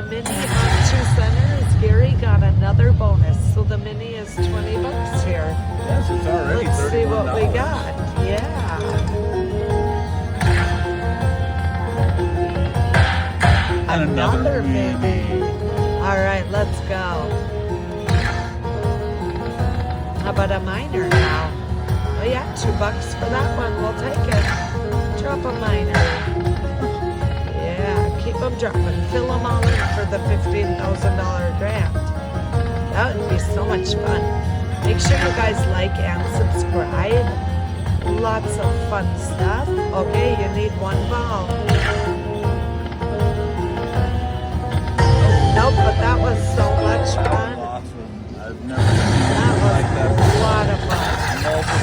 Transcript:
The mini on 2 centers, Gary got another bonus, so the mini is 20 bucks here. Yes, it's already Let's see what we $31. got. Yeah. And Another mini. All right, let's go. How about a minor now? Oh yeah, $2 for that one. We'll take it. Drop a minor. Yeah, keep them dropping. Fill them all in for the $15,000 grant. That would be so much fun. Make sure you guys like and subscribe. Lots of fun stuff. Okay, you need one ball. Nope, but that was so much fun. Awesome. I've never seen That anything was like that. a lot of fun. Multiple